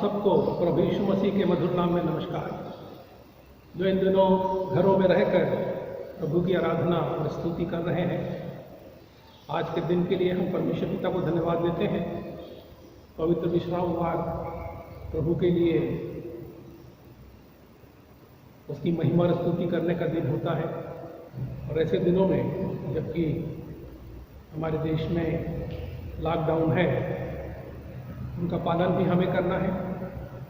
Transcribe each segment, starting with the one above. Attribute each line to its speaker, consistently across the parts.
Speaker 1: सबको प्रभु यीशु मसीह के मधुर नाम में नमस्कार। जो इन दिनों घरों में रहकर प्रभु की आराधना और स्तुति कर रहे हैं, आज के दिन के लिए हम परमेश्वर पिता को धन्यवाद देते हैं। पवित्र विश्रामवार प्रभु के लिए उसकी महिमा और स्तुति करने का दिन होता है। और ऐसे दिनों में जबकि हमारे देश में लॉकडाउन है, उनका पालन भी हमें करना है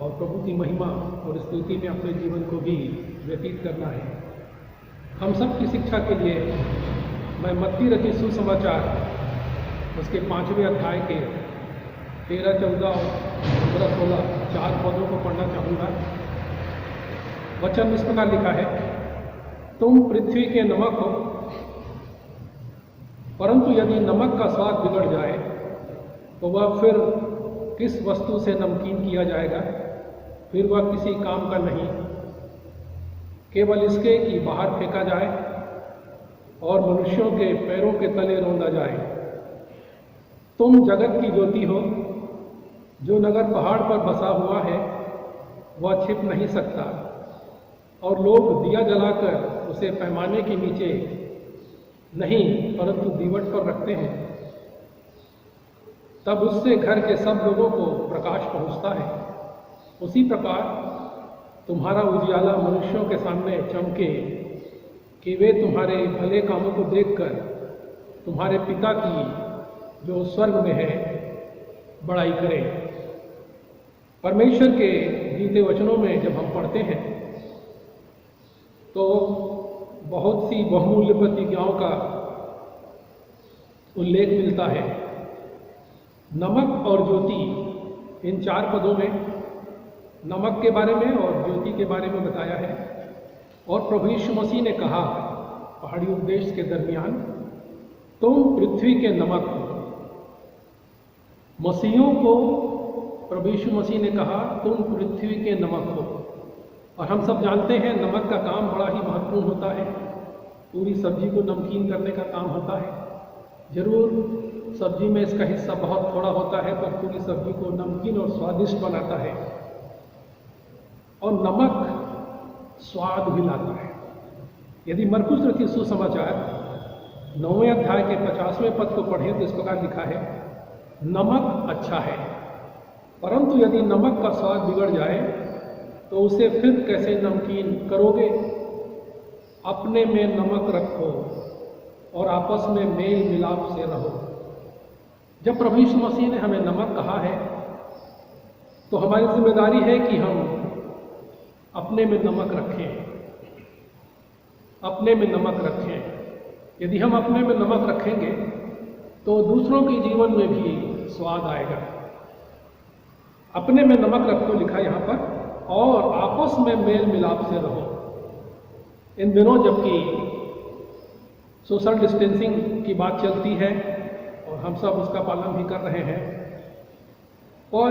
Speaker 1: और प्रभु की महिमा और स्तुति में अपने जीवन को भी व्यतीत करना है। हम सब की शिक्षा के लिए मैं मत्ती रचित सुसमाचार उसके 5वें अध्याय के 13, 14 और 15, 16 4 पदों को पढ़ना चाहूँगा। वचन इस प्रकार लिखा है, तुम पृथ्वी के नमक हो, परंतु यदि नमक का स्वाद बिगड़ जाए तो वह फिर किस वस्तु से नमकीन किया जाएगा? फिर वह किसी काम का नहीं, केवल इसके कि बाहर फेंका जाए और मनुष्यों के पैरों के तले रौंदा जाए। तुम जगत की ज्योति हो। जो नगर पहाड़ पर बसा हुआ है वह छिप नहीं सकता, और लोग दिया जलाकर उसे पैमाने के नीचे नहीं परंतु दीवट पर रखते हैं, तब उससे घर के सब लोगों को प्रकाश पहुंचता है। उसी प्रकार तुम्हारा उजियाला मनुष्यों के सामने चमके कि वे तुम्हारे भले कामों को देखकर तुम्हारे पिता की जो स्वर्ग में है बड़ाई करें। परमेश्वर के गीते वचनों में जब हम पढ़ते हैं तो बहुत सी बहुमूल्य प्रतिज्ञाओं का उल्लेख मिलता है। नमक और ज्योति, इन 4 पदों में नमक के बारे में और ज्योति के बारे में बताया है। और प्रभु यीशु मसीह ने कहा पहाड़ी उपदेश के दरमियान, तुम पृथ्वी के नमक हो। मसीहों को प्रभु यीशु मसीह ने कहा तुम पृथ्वी के नमक हो। और हम सब जानते हैं नमक का काम बड़ा ही महत्वपूर्ण होता है। पूरी सब्जी को नमकीन करने का काम होता है। जरूर सब्जी में इसका हिस्सा बहुत थोड़ा होता है, पर पूरी सब्जी को नमकीन और स्वादिष्ट बनाता है। और नमक स्वाद भी लाता है। यदि मरकुस रचित सुसमाचार 9वें अध्याय के 50वें पद को पढ़ें तो इस प्रकार लिखा है, नमक अच्छा है, परंतु यदि नमक का स्वाद बिगड़ जाए तो उसे फिर कैसे नमकीन करोगे? अपने में नमक रखो और आपस में मेल मिलाप से रहो। जब प्रभु यीशु मसीह ने हमें नमक कहा है तो हमारी जिम्मेदारी है कि हम अपने में नमक रखें, अपने में नमक रखें। यदि हम अपने में नमक रखेंगे तो दूसरों के जीवन में भी स्वाद आएगा। अपने में नमक रखो लिखा यहाँ पर, और आपस में मेल मिलाप से रहो। इन दिनों जबकि सोशल डिस्टेंसिंग की बात चलती है और हम सब उसका पालन भी कर रहे हैं, और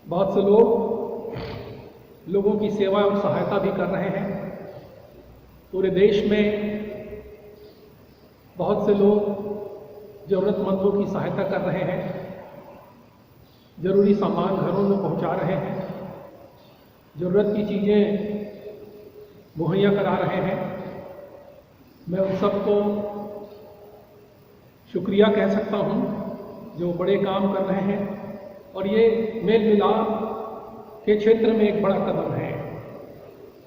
Speaker 1: बहुत से लोगों की सेवा और सहायता भी कर रहे हैं। पूरे देश में बहुत से लोग जरूरतमंदों की सहायता कर रहे हैं, जरूरी सामान घरों में पहुंचा रहे हैं, जरूरत की चीज़ें मुहैया करा रहे हैं। मैं उन सबको शुक्रिया कह सकता हूँ जो बड़े काम कर रहे हैं, और ये मेल मिलाप के क्षेत्र में एक बड़ा कदम है।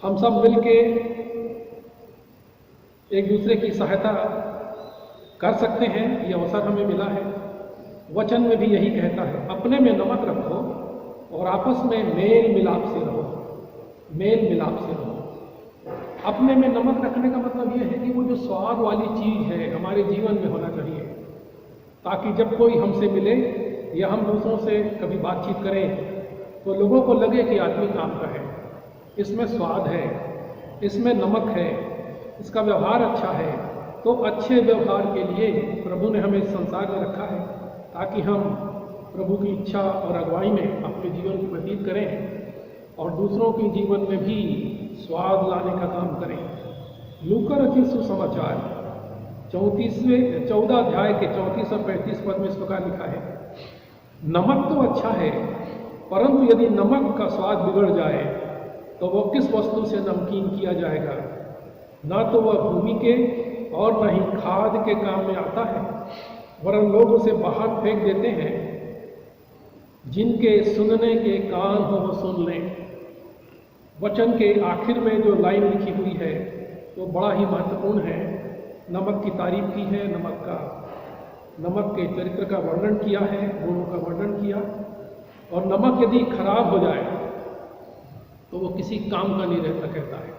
Speaker 1: हम सब मिलके एक दूसरे की सहायता कर सकते हैं, ये अवसर हमें मिला है। वचन में भी यही कहता है, अपने में नमक रखो और आपस में मेल मिलाप से रहो। मेल मिलाप से रहो। अपने में नमक रखने का मतलब ये है कि वो जो स्वाद वाली चीज़ है हमारे जीवन में होना चाहिए, ताकि जब कोई हमसे मिले या हम दूसरों से कभी बातचीत करें तो लोगों को लगे कि आदमी काम का है, इसमें स्वाद है, इसमें नमक है, इसका व्यवहार अच्छा है। तो अच्छे व्यवहार के लिए प्रभु ने हमें इस संसार में रखा है, ताकि हम प्रभु की इच्छा और अगुवाई में अपने जीवन को व्यतीत करें और दूसरों के जीवन में भी स्वाद लाने का काम करें। लूका रचित सुसमाचार 14 अध्याय के 34 और 35 पद में इस प्रकार लिखा है, नमक तो अच्छा है परंतु यदि नमक का स्वाद बिगड़ जाए तो वह किस वस्तु से नमकीन किया जाएगा? ना तो वह भूमि के और न ही खाद के काम में आता है, वरन लोग उसे बाहर फेंक देते हैं। जिनके सुनने के कान हो वो सुन लें। वचन के आखिर में जो लाइन लिखी हुई है वो बड़ा ही महत्वपूर्ण है। नमक की तारीफ की है, नमक के चरित्र का वर्णन किया है, गुणों का वर्णन किया। और नमक यदि खराब हो जाए तो वो किसी काम का नहीं रहता, कहता है।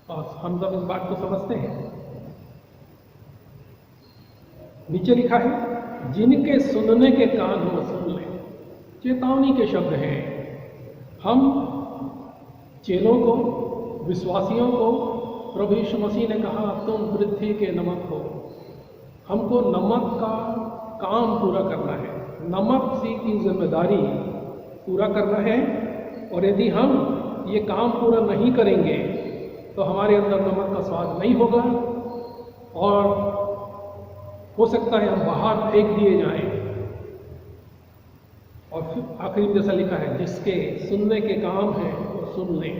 Speaker 1: और हम सब इस बात को समझते हैं। नीचे लिखा है, जिनके सुनने के कान हो सुन लें। चेतावनी के शब्द हैं। हम चेलों को, विश्वासियों को प्रभु यीशु मसीह ने कहा, तुम पृथ्वी के नमक हो। हमको नमक का काम पूरा करना है, नमक सी की जिम्मेदारी पूरा करना है। और यदि हम ये काम पूरा नहीं करेंगे तो हमारे अंदर नमक का स्वाद नहीं होगा और हो सकता है हम बाहर फेंक दिए जाएं। और फिर आखिरी में जैसा लिखा है, जिसके सुनने के काम हैं वो सुन लें।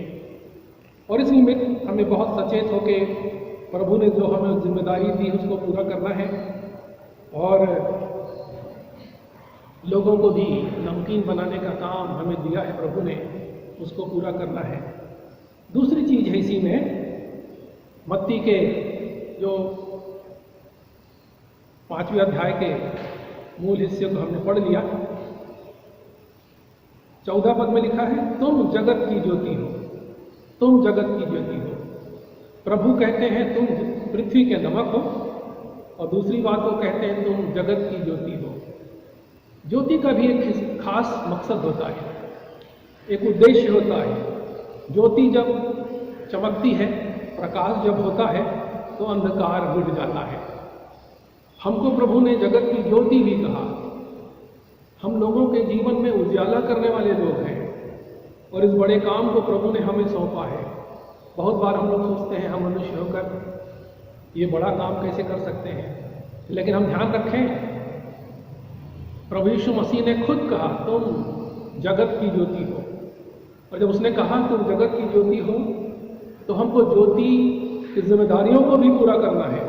Speaker 1: और इसलिए हमें बहुत सचेत होके प्रभु ने जो हमें जिम्मेदारी दी उसको पूरा करना है और लोगों को भी नमकीन बनाने का काम हमें दिया है प्रभु ने, उसको पूरा करना है। दूसरी चीज है इसी में, मत्ती के जो 5वें अध्याय के मूल हिस्से को हमने पढ़ लिया। 14 पद में लिखा है, तुम जगत की ज्योति हो, तुम जगत की ज्योति हो। प्रभु कहते हैं तुम पृथ्वी के नमक हो, और दूसरी बात वो कहते हैं तुम जगत की ज्योति हो। ज्योति का भी एक खास मकसद होता है, एक उद्देश्य होता है। ज्योति जब चमकती है, प्रकाश जब होता है तो अंधकार मिट जाता है। हमको प्रभु ने जगत की ज्योति भी कहा। हम लोगों के जीवन में उजाला करने वाले लोग हैं और इस बड़े काम को प्रभु ने हमें सौंपा है। बहुत बार हम लोग सोचते हैं हम मनुष्य होकर ये बड़ा काम कैसे कर सकते हैं, लेकिन हम ध्यान रखें, प्रभु यीशु मसीह ने खुद कहा तुम जगत की ज्योति हो। और जब उसने कहा तुम जगत की ज्योति हो तो हमको ज्योति की जिम्मेदारियों को भी पूरा करना है।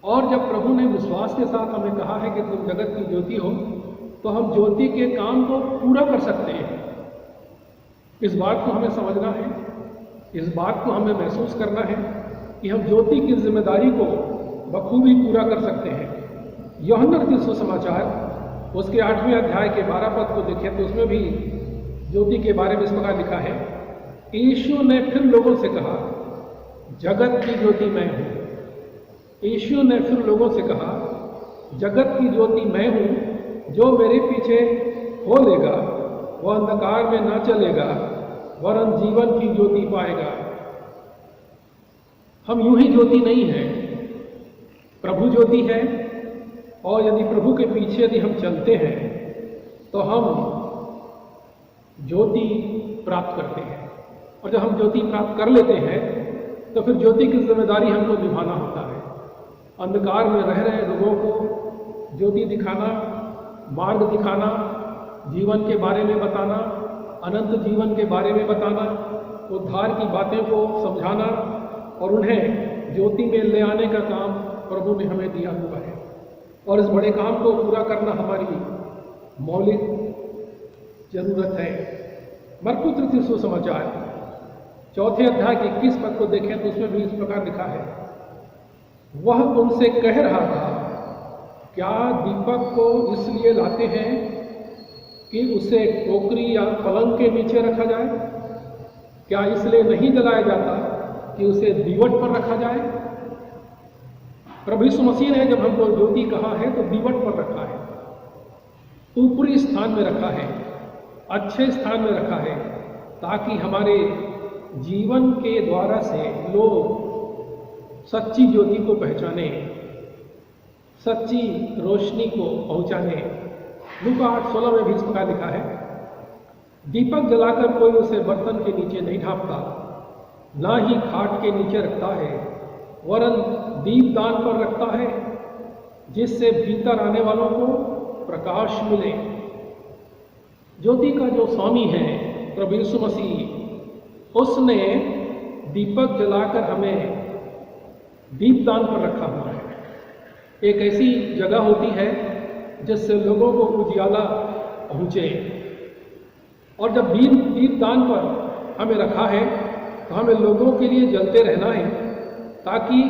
Speaker 1: और जब प्रभु ने विश्वास के साथ हमें कहा है कि तुम जगत की ज्योति हो तो हम ज्योति के काम को पूरा कर सकते हैं। इस बात को हमें समझना है, इस बात को हमें महसूस करना है कि हम ज्योति की जिम्मेदारी को बखूबी पूरा कर सकते हैं। यूहन्ना रचित सुसमाचार उसके 8वें अध्याय के 12 पद को देखें तो उसमें भी ज्योति के बारे में इस प्रकार लिखा है, यीशु ने फिर लोगों से कहा जगत की ज्योति मैं हूँ। यीशु ने फिर लोगों से कहा जगत की ज्योति मैं हूँ, जो मेरे पीछे हो लेगा वह अंधकार में ना चलेगा वरन जीवन की ज्योति पाएगा। हम यूं ही ज्योति नहीं हैं, प्रभु ज्योति है। और यदि प्रभु के पीछे यदि हम चलते हैं तो हम ज्योति प्राप्त करते हैं। और जब हम ज्योति प्राप्त कर लेते हैं तो फिर ज्योति की जिम्मेदारी हमको निभाना होता है। अंधकार में रह रहे लोगों को ज्योति दिखाना, मार्ग दिखाना, जीवन के बारे में बताना, अनंत जीवन के बारे में बताना, उद्धार की बातें को समझाना और उन्हें ज्योति में ले आने का काम प्रभु ने हमें दिया हुआ है। और इस बड़े काम को पूरा करना हमारी मौलिक जरूरत है। मरकुस रचित सुसमाचार 4 अध्याय के 21 पद को देखें तो उसमें भी इस प्रकार लिखा है, वह उनसे कह रहा था क्या दीपक को इसलिए लाते हैं कि उसे टोकरी या पलंग के नीचे रखा जाए? क्या इसलिए नहीं जलाया जाता कि उसे दीवट पर रखा जाए? प्रभु यीशु मसीह ने जब हमको ज्योति कहा है तो दीवट पर रखा है, ऊपरी स्थान में रखा है, अच्छे स्थान में रखा है, ताकि हमारे जीवन के द्वारा से लोग सच्ची ज्योति को पहचाने, सच्ची रोशनी को पहुंचाने। लूका 8:16 में भी इस प्रकार लिखा है, दीपक जलाकर कोई उसे बर्तन के नीचे नहीं ढांपता, ना ही खाट के नीचे रखता है, वरन दीपदान पर रखता है, जिससे भीतर आने वालों को प्रकाश मिले। ज्योति का जो स्वामी है प्रभु यीशु मसीह, उसने दीपक जलाकर हमें दीपदान पर रखा हुआ है। एक ऐसी जगह होती है जिससे लोगों को उजियाला पहुँचे, और जब दीपदान पर हमें रखा है तो हमें लोगों के लिए जलते रहना है ताकि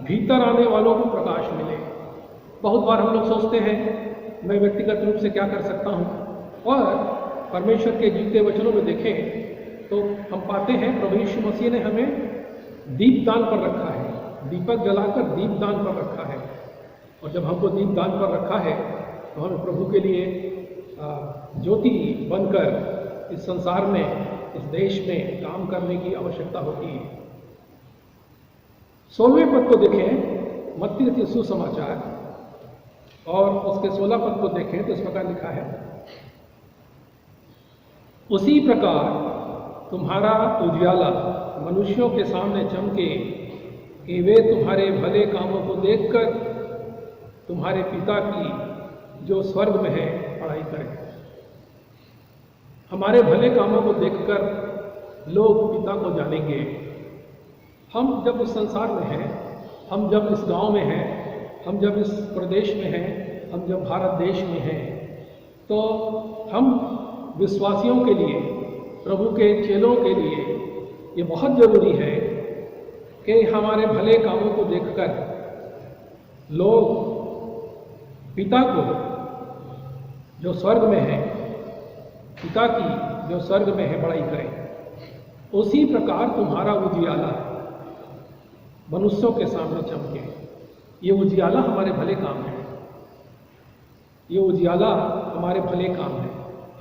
Speaker 1: भीतर आने वालों को प्रकाश मिले। बहुत बार हम लोग सोचते हैं मैं व्यक्तिगत रूप से क्या कर सकता हूँ, और परमेश्वर के जीते वचनों में देखें तो हम पाते हैं प्रभु यीशु मसीह ने हमें दीपदान पर रखा है, दीपक जलाकर दीपदान पर रखा है। और जब हमको दीपदान पर रखा है तो हमें प्रभु के लिए ज्योति बनकर इस संसार में, इस देश में काम करने की आवश्यकता होती है। 16वें पद को देखें, मत्ती रचित सुसमाचार, और उसके 16 पद को देखें तो इस प्रकार लिखा है, उसी प्रकार तुम्हारा उजियाला मनुष्यों के सामने चमके कि वे तुम्हारे भले कामों को देखकर तुम्हारे पिता की जो स्वर्ग में है बड़ाई करें। हमारे भले कामों को देखकर लोग पिता को जानेंगे। हम जब इस संसार में हैं, हम जब इस गांव में हैं, हम जब इस प्रदेश में हैं, हम जब भारत देश में हैं, तो हम विश्वासियों के लिए, प्रभु के चेलों के लिए ये बहुत ज़रूरी है कि हमारे भले कामों को देखकर लोग पिता को जो स्वर्ग में है, पिता की जो स्वर्ग में है बड़ाई करें। उसी प्रकार तुम्हारा उजियाला मनुष्यों के सामने चमके। ये उजियाला हमारे भले काम है, ये उजियाला हमारे भले काम है।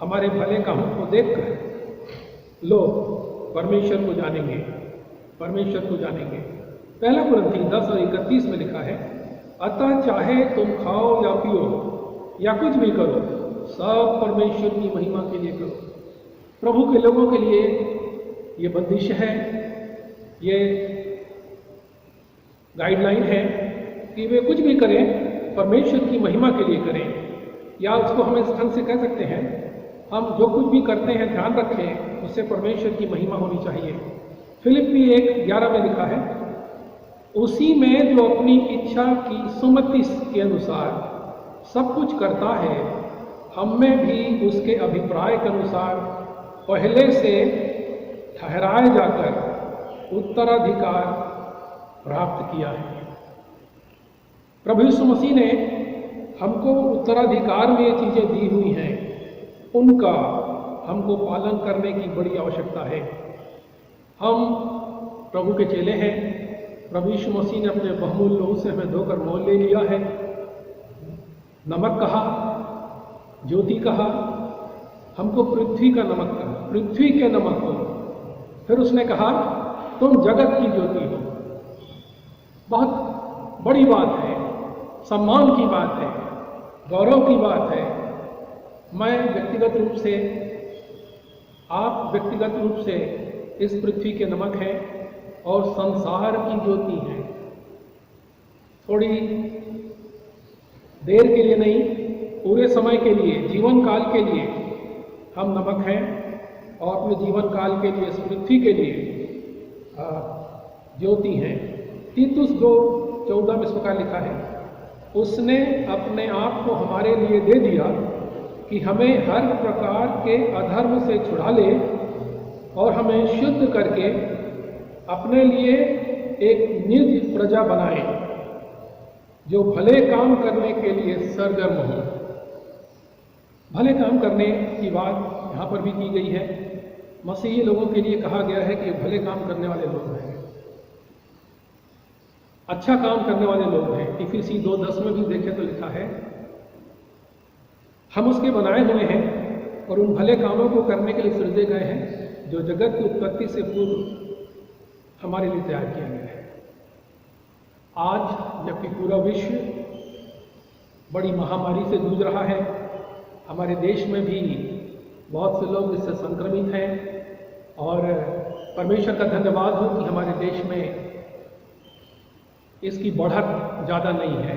Speaker 1: हमारे भले कामों को देखकर लोग परमेश्वर को जानेंगे, परमेश्वर को जानेंगे। पहला कुरिन्थी 10 और 31 में लिखा है, अतः चाहे तुम खाओ या पियो या कुछ भी करो, सब परमेश्वर की महिमा के लिए करो। प्रभु के लोगों के लिए ये बंदिश है, ये गाइडलाइन है कि वे कुछ भी करें परमेश्वर की महिमा के लिए करें। या उसको हम इस ढंग से कह सकते हैं, हम जो कुछ भी करते हैं ध्यान रखें उससे परमेश्वर की महिमा होनी चाहिए। फिलिप्पी 1:11 में लिखा है, उसी में जो अपनी इच्छा की सुमति के अनुसार सब कुछ करता है, हम में भी उसके अभिप्राय के अनुसार पहले से ठहराए जाकर उत्तराधिकार प्राप्त किया है। प्रभु यीशु मसीह ने हमको उत्तराधिकार में ये चीज़ें दी हुई हैं, उनका हमको पालन करने की बड़ी आवश्यकता है। हम प्रभु के चेले हैं। प्रभु यीशु मसीह ने अपने बहुमूल्य लहू से हमें धोकर मोल ले लिया है। नमक कहा, ज्योति कहा, हमको पृथ्वी का नमक कहा, पृथ्वी के नमक हो। फिर उसने कहा तुम जगत की ज्योति हो। बहुत बड़ी बात है, सम्मान की बात है, गौरव की बात है। मैं व्यक्तिगत रूप से, आप व्यक्तिगत रूप से इस पृथ्वी के नमक हैं और संसार की ज्योति हैं। थोड़ी देर के लिए नहीं, पूरे समय के लिए, जीवन काल के लिए हम नमक हैं, और अपने जीवन काल के लिए, इस पृथ्वी के लिए ज्योति हैं। तीतुस 2:14 में इस प्रकार लिखा है, उसने अपने आप को हमारे लिए दे दिया कि हमें हर प्रकार के अधर्म से छुड़ा ले और हमें शुद्ध करके अपने लिए एक निज प्रजा बनाए जो भले काम करने के लिए सरगर्म हो। भले काम करने की बात यहाँ पर भी की गई है। मसीही लोगों के लिए कहा गया है कि भले काम करने वाले लोग हैं, अच्छा काम करने वाले लोग हैं। इफिसी 2:10 में भी देखें तो लिखा है, हम उसके बनाए हुए हैं और उन भले कामों को करने के लिए सृजे गए हैं जो जगत की उत्पत्ति से पूर्व हमारे लिए तैयार किया गया है। आज जबकि पूरा विश्व बड़ी महामारी से जूझ रहा है, हमारे देश में भी बहुत से लोग इससे संक्रमित हैं, और परमेश्वर का धन्यवाद हो कि हमारे देश में इसकी बढ़त ज़्यादा नहीं है।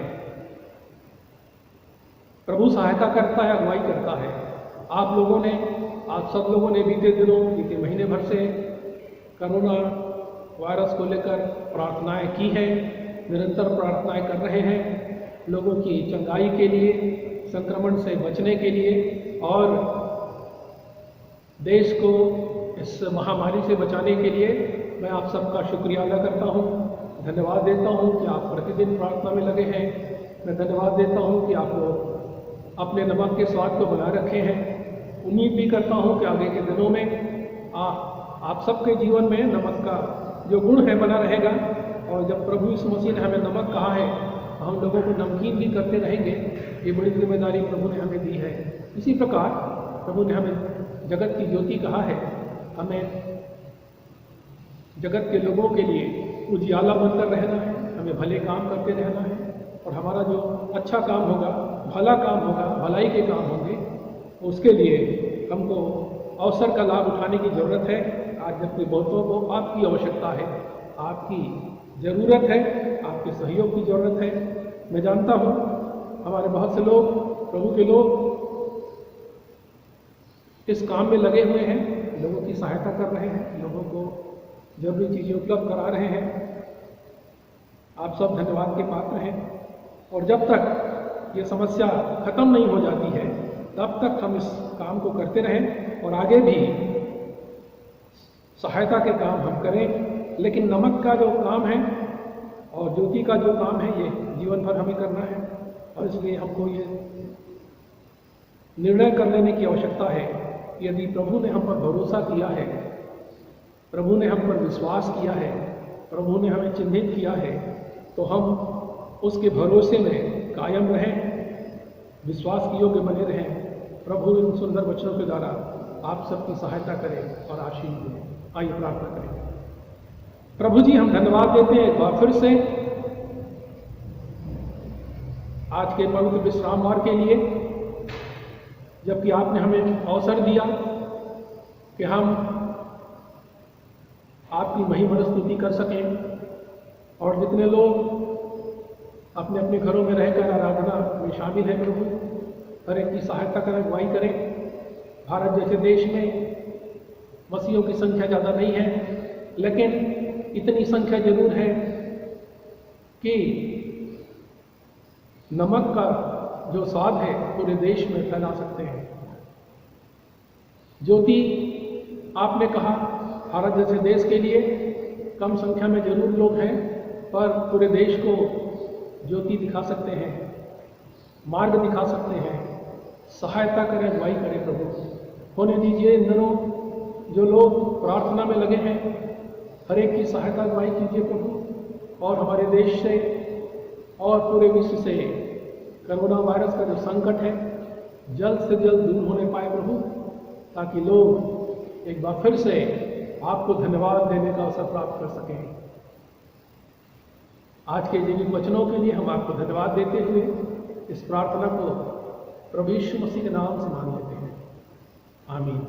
Speaker 1: प्रभु सहायता करता है, अगुवाई करता है, आप लोगों ने, आप सब लोगों ने बीते दिनों, बीते महीने भर से कोरोना वायरस को लेकर प्रार्थनाएं की हैं, निरंतर प्रार्थनाएं कर रहे हैं लोगों की चंगाई के लिए, संक्रमण से बचने के लिए और देश को इस महामारी से बचाने के लिए। मैं आप सबका शुक्रिया अदा करता हूँ, धन्यवाद देता हूँ कि आप प्रतिदिन प्रार्थना में लगे हैं। मैं धन्यवाद देता हूँ कि आप लोग अपने नमक के स्वाद को बनाए रखे हैं। उम्मीद भी करता हूँ कि आगे के दिनों में आप सबके जीवन में नमक का जो गुण है बना रहेगा। और जब प्रभु यीशु मसीह ने हमें नमक कहा है, हम लोगों को नमकीन भी करते रहेंगे। ये बड़ी जिम्मेदारी प्रभु ने हमें दी है। इसी प्रकार प्रभु ने हमें जगत की ज्योति कहा है, हमें जगत के लोगों के लिए उजियाला बनकर रहना है, हमें भले काम करते रहना है और हमारा जो अच्छा काम होगा, भला काम होगा, भलाई के काम होंगे, उसके लिए हमको अवसर का लाभ उठाने की ज़रूरत है। आज जबकि बहुतों को आपकी आवश्यकता है, आपकी ज़रूरत है, आपके सहयोग की ज़रूरत है। मैं जानता हूँ हमारे बहुत से लोग, प्रभु के लोग इस काम में लगे हुए हैं, लोगों की सहायता कर रहे हैं, लोगों को जरूरी चीज़ें उपलब्ध करा रहे हैं। आप सब धन्यवाद के पात्र हैं। और जब तक ये समस्या खत्म नहीं हो जाती है, तब तक हम इस काम को करते रहें और आगे भी सहायता के काम हम करें। लेकिन नमक का जो काम है और ज्योति का जो काम है, ये जीवन भर हमें करना है। और इसलिए हमको ये निर्णय कर लेने की आवश्यकता है, यदि प्रभु ने हम पर भरोसा किया है, प्रभु ने हम पर विश्वास किया है, प्रभु ने हमें चिन्हित किया है, तो हम उसके भरोसे में कायम रहें, विश्वास के योग्य बने रहें। प्रभु इन सुंदर वचनों के द्वारा आप सबकी सहायता करें और आशीष दें। आइए प्रार्थना करें। प्रभु जी, हम धन्यवाद देते हैं एक बार फिर से आज के पवित्र विश्रामवार के लिए, जबकि आपने हमें अवसर दिया कि हम आपकी महिमा स्तुति कर सकें। और जितने लोग अपने अपने घरों में रहकर आराधना में शामिल हैं, प्रभु हर एक की सहायता करें, अगुवाई करें। भारत जैसे देश में मसीहों की संख्या ज़्यादा नहीं है, लेकिन इतनी संख्या जरूर है कि नमक का जो स्वाद है पूरे देश में फैला सकते हैं। ज्योति आपने कहा, भारत जैसे देश के लिए कम संख्या में जरूर लोग हैं, पर पूरे देश को ज्योति दिखा सकते हैं, मार्ग दिखा सकते हैं। सहायता करें, अगुवाई करें प्रभु। होने दीजिए इन दिनों जो लोग प्रार्थना में लगे हैं, हर एक की सहायता अगुवाई कीजिए प्रभु। और हमारे देश से और पूरे विश्व से कोरोना वायरस का जो संकट है, जल्द से जल्द दूर होने पाए प्रभु, ताकि लोग एक बार फिर से आपको धन्यवाद देने का अवसर प्राप्त कर सकें। आज के जीवित वचनों के लिए हम आपको धन्यवाद देते हुए इस प्रार्थना को प्रभु यीशु मसीह के नाम से मांग लेते हैं। आमीन।